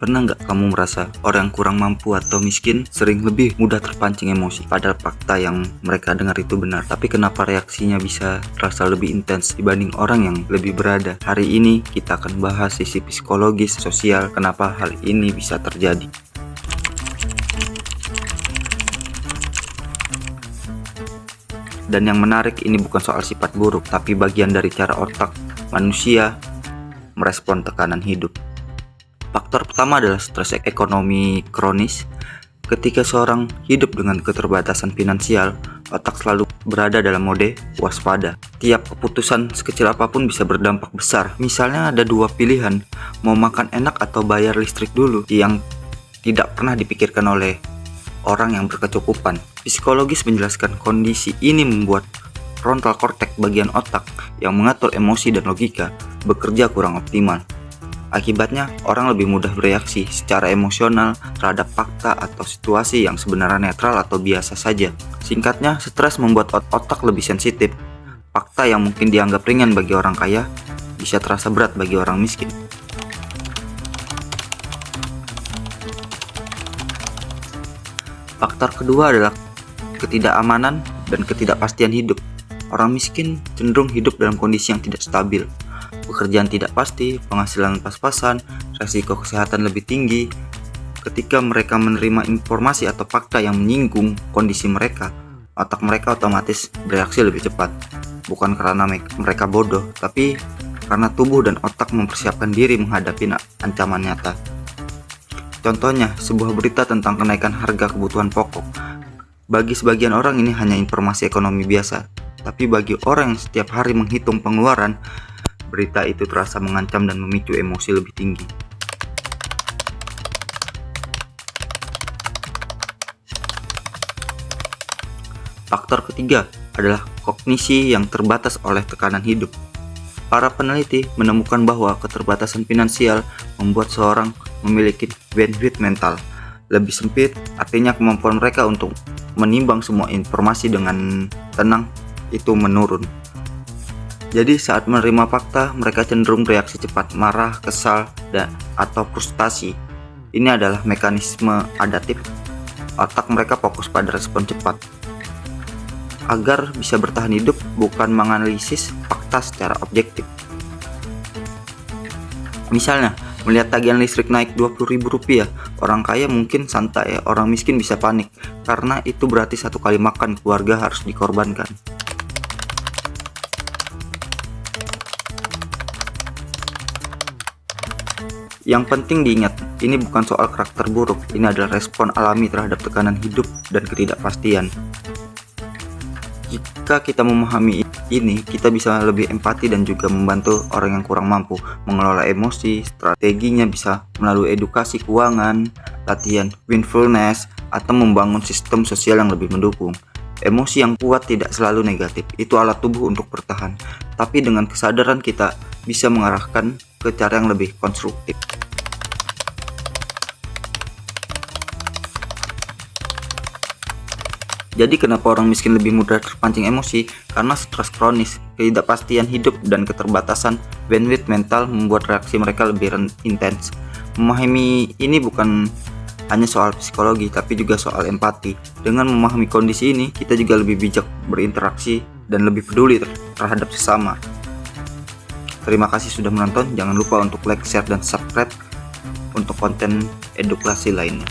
Pernah nggak kamu merasa orang yang kurang mampu atau miskin sering lebih mudah terpancing emosi? Padahal fakta yang mereka dengar itu benar, tapi kenapa reaksinya bisa terasa lebih intens dibanding orang yang lebih berada? Hari ini kita akan bahas sisi psikologis, sosial, kenapa hal ini bisa terjadi. Dan yang menarik, ini bukan soal sifat buruk, tapi bagian dari cara otak manusia merespon tekanan hidup. Faktor pertama adalah stres ekonomi kronis. Ketika seorang hidup dengan keterbatasan finansial, otak selalu berada dalam mode waspada. Tiap keputusan sekecil apapun bisa berdampak besar. Misalnya ada dua pilihan, mau makan enak atau bayar listrik dulu, yang tidak pernah dipikirkan oleh orang yang berkecukupan. Psikologis menjelaskan kondisi ini membuat frontal cortex, bagian otak yang mengatur emosi dan logika, bekerja kurang optimal. Akibatnya, orang lebih mudah bereaksi secara emosional terhadap fakta atau situasi yang sebenarnya netral atau biasa saja. Singkatnya, stres membuat otak lebih sensitif. Fakta yang mungkin dianggap ringan bagi orang kaya bisa terasa berat bagi orang miskin. Faktor kedua adalah ketidakamanan dan ketidakpastian hidup. Orang miskin cenderung hidup dalam kondisi yang tidak stabil. Pekerjaan tidak pasti, penghasilan pas-pasan, resiko kesehatan lebih tinggi. Ketika mereka menerima informasi atau fakta yang menyinggung kondisi mereka, otak mereka otomatis bereaksi lebih cepat. Bukan karena mereka bodoh, tapi karena tubuh dan otak mempersiapkan diri menghadapi ancaman nyata. Contohnya, sebuah berita tentang kenaikan harga kebutuhan pokok. Bagi sebagian orang ini hanya informasi ekonomi biasa, tapi bagi orang yang setiap hari menghitung pengeluaran, berita itu terasa mengancam dan memicu emosi lebih tinggi. Faktor ketiga adalah kognisi yang terbatas oleh tekanan hidup. Para peneliti menemukan bahwa keterbatasan finansial membuat seorang memiliki bandwidth mental lebih sempit, artinya kemampuan mereka untuk menimbang semua informasi dengan tenang itu menurun. Jadi saat menerima fakta, mereka cenderung bereaksi cepat, marah, kesal, atau frustasi. Ini adalah mekanisme adaptif. Otak mereka fokus pada respon cepat agar bisa bertahan hidup, bukan menganalisis fakta secara objektif. Misalnya, melihat tagihan listrik naik Rp20.000, orang kaya mungkin santai, orang miskin bisa panik, karena itu berarti satu kali makan keluarga harus dikorbankan. Yang penting diingat, ini bukan soal karakter buruk, ini adalah respon alami terhadap tekanan hidup dan ketidakpastian. Jika kita memahami ini, kita bisa lebih empati dan juga membantu orang yang kurang mampu mengelola emosi. Strateginya bisa melalui edukasi keuangan, latihan mindfulness, atau membangun sistem sosial yang lebih mendukung. Emosi yang kuat tidak selalu negatif, itu alat tubuh untuk bertahan. Tapi dengan kesadaran kita bisa mengarahkan ke cara yang lebih konstruktif. Jadi kenapa orang miskin lebih mudah terpancing emosi? Karena stres kronis, ketidakpastian hidup, dan keterbatasan bandwidth mental membuat reaksi mereka lebih intens. Memahami ini bukan hanya soal psikologi, tapi juga soal empati. Dengan memahami kondisi ini, kita juga lebih bijak berinteraksi dan lebih peduli terhadap sesama. Terima kasih sudah menonton. Jangan lupa untuk like, share, dan subscribe untuk konten edukasi lainnya.